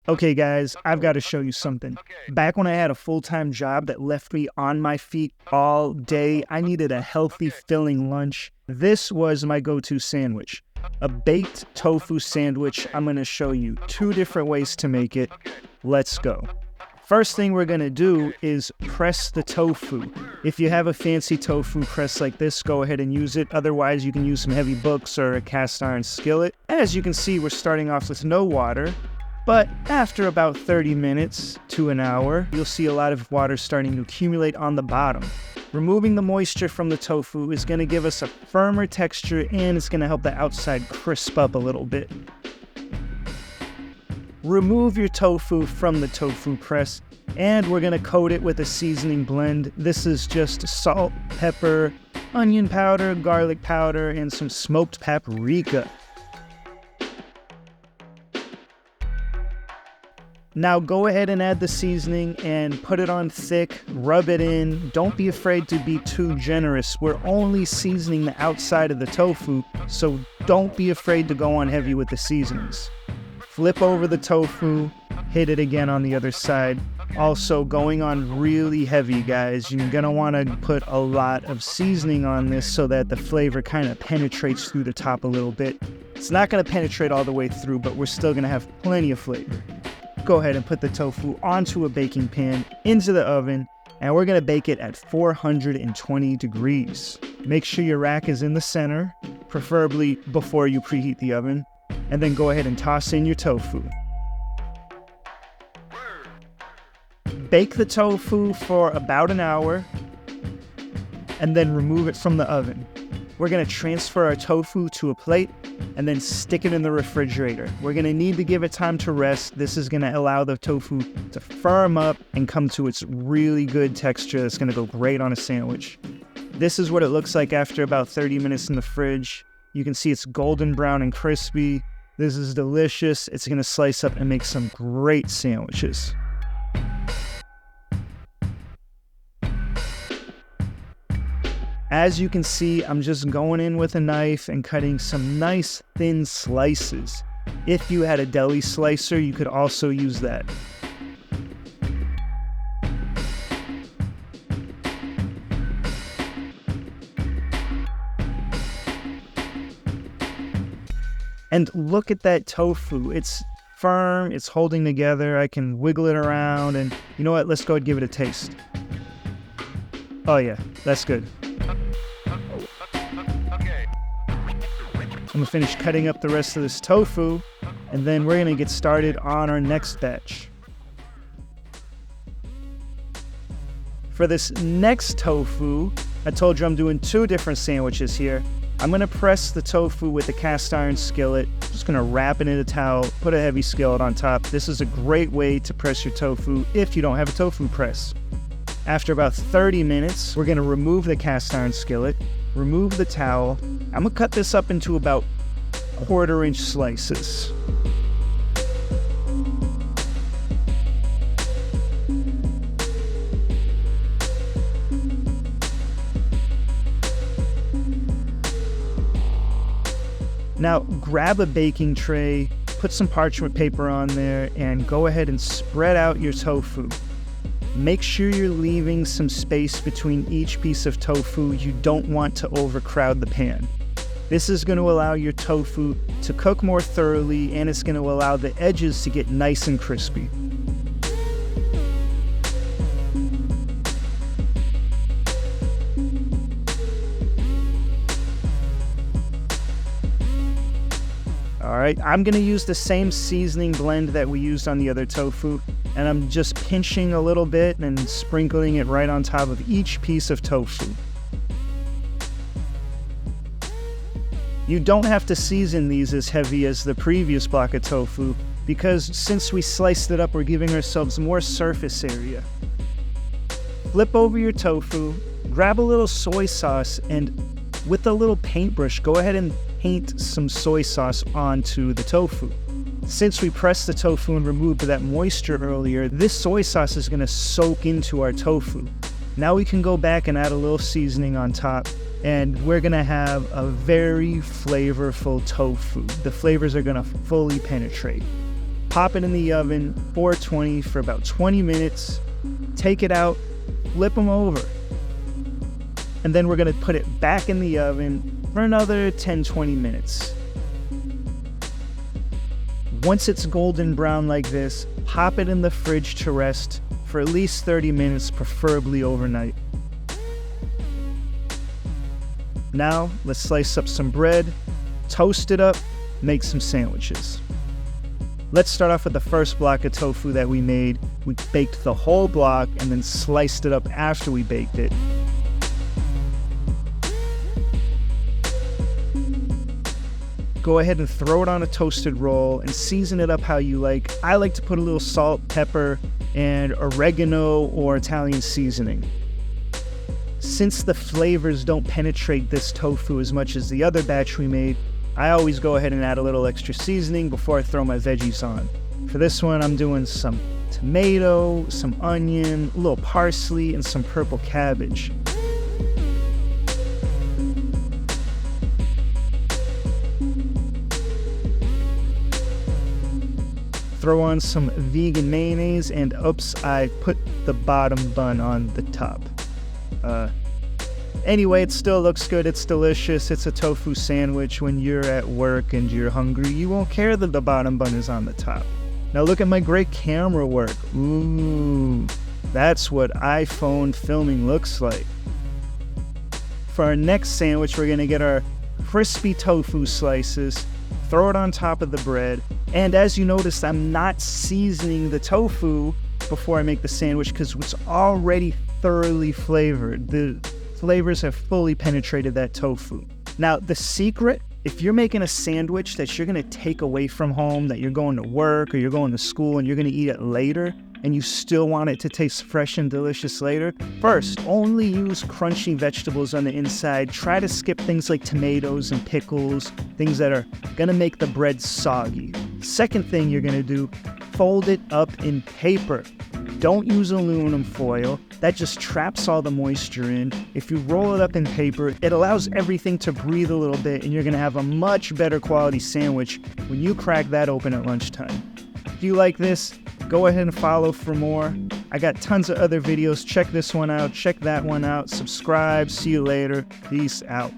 Okay guys, I've got to show you something. Back when I had a full-time job that left me on my feet all day, I needed a healthy, filling lunch. This was my go-to sandwich. A baked tofu sandwich. I'm going to show you 2 different ways to make it. Let's go. First thing we're going to do is press the tofu. If you have a fancy tofu press like this, go ahead and use it. Otherwise, you can use some heavy books or a cast iron skillet. As you can see, we're starting off with no water. But after about 30 minutes to an hour, you'll see a lot of water starting to accumulate on the bottom. Removing the moisture from the tofu is going to give us a firmer texture, and it's going to help the outside crisp up a little bit. Remove your tofu from the tofu press, and we're going to coat it with a seasoning blend. This is just salt, pepper, onion powder, garlic powder, and some smoked paprika. Now go ahead and add the seasoning and put it on thick, rub it in. Don't be afraid to be too generous. We're only seasoning the outside of the tofu, so don't be afraid to go on heavy with the seasonings. Flip over the tofu, hit it again on the other side. Also going on really heavy, guys. You're gonna wanna put a lot of seasoning on this so that the flavor kind of penetrates through the top a little bit. It's not gonna penetrate all the way through, but we're still gonna have plenty of flavor. Go ahead and put the tofu onto a baking pan, into the oven, and we're going to bake it at 420 degrees. Make sure your rack is in the center, preferably before you preheat the oven, and then go ahead and toss in your tofu. Bake the tofu for about an hour, and then remove it from the oven. We're going to transfer our tofu to a plate and then stick it in the refrigerator. We're going to need to give it time to rest. This is going to allow the tofu to firm up and come to its really good texture that's going to go great on a sandwich. This is what it looks like after about 30 minutes in the fridge. You can see it's golden brown and crispy. This is delicious. It's going to slice up and make some great sandwiches. As you can see, I'm just going in with a knife and cutting some nice thin slices. If you had a deli slicer, you could also use that. And look at that tofu. It's firm, it's holding together. I can wiggle it around, and you know what? Let's go and give it a taste. Oh yeah, that's good. I'm gonna finish cutting up the rest of this tofu, and then we're gonna get started on our next batch. For this next tofu, I told you I'm doing 2 different sandwiches here. I'm gonna press the tofu with a cast iron skillet. Just gonna wrap it in a towel, put a heavy skillet on top. This is a great way to press your tofu if you don't have a tofu press. After about 30 minutes, we're gonna remove the cast iron skillet, remove the towel. I'm gonna cut this up into about 1/4-inch slices. Now grab a baking tray, put some parchment paper on there, and go ahead and spread out your tofu. Make sure you're leaving some space between each piece of tofu. You don't want to overcrowd the pan. This is going to allow your tofu to cook more thoroughly, and it's going to allow the edges to get nice and crispy. Alright, I'm going to use the same seasoning blend that we used on the other tofu, and I'm just pinching a little bit and sprinkling it right on top of each piece of tofu. You don't have to season these as heavy as the previous block of tofu, because since we sliced it up, we're giving ourselves more surface area. Flip over your tofu, grab a little soy sauce, and with a little paintbrush, go ahead and paint some soy sauce onto the tofu. Since we pressed the tofu and removed that moisture earlier, this soy sauce is going to soak into our tofu. Now we can go back and add a little seasoning on top, and we're going to have a very flavorful tofu. The flavors are going to fully penetrate. Pop it in the oven, 420 for about 20 minutes. Take it out, flip them over. And then we're gonna put it back in the oven for another 10-20 minutes. Once it's golden brown like this, pop it in the fridge to rest for at least 30 minutes, preferably overnight. Now, let's slice up some bread, toast it up, make some sandwiches. Let's start off with the first block of tofu that we made. We baked the whole block and then sliced it up after we baked it. Go ahead and throw it on a toasted roll and season it up how you like. I like to put a little salt, pepper, and oregano or Italian seasoning. Since the flavors don't penetrate this tofu as much as the other batch we made, I always go ahead and add a little extra seasoning before I throw my veggies on. For this one, I'm doing some tomato, some onion, a little parsley, and some purple cabbage. Throw on some vegan mayonnaise, and oops, I put the bottom bun on the top. Anyway, it still looks good, it's delicious, it's a tofu sandwich. When you're at work and you're hungry, you won't care that the bottom bun is on the top. Now look at my great camera work. Ooh, that's what iPhone filming looks like. For our next sandwich, we're gonna get our crispy tofu slices, throw it on top of the bread, and as you noticed, I'm not seasoning the tofu before I make the sandwich because it's already thoroughly flavored. The flavors have fully penetrated that tofu. Now, the secret, if you're making a sandwich that you're gonna take away from home, that you're going to work or you're going to school and you're gonna eat it later, and you still want it to taste fresh and delicious later, first, only use crunchy vegetables on the inside. Try to skip things like tomatoes and pickles, things that are gonna make the bread soggy. Second thing you're gonna do, fold it up in paper. Don't use aluminum foil. That just traps all the moisture in. If you roll it up in paper, it allows everything to breathe a little bit, and you're gonna have a much better quality sandwich when you crack that open at lunchtime. If you like this, go ahead and follow for more. I got tons of other videos. Check this one out, check that one out, subscribe. See you later. Peace out.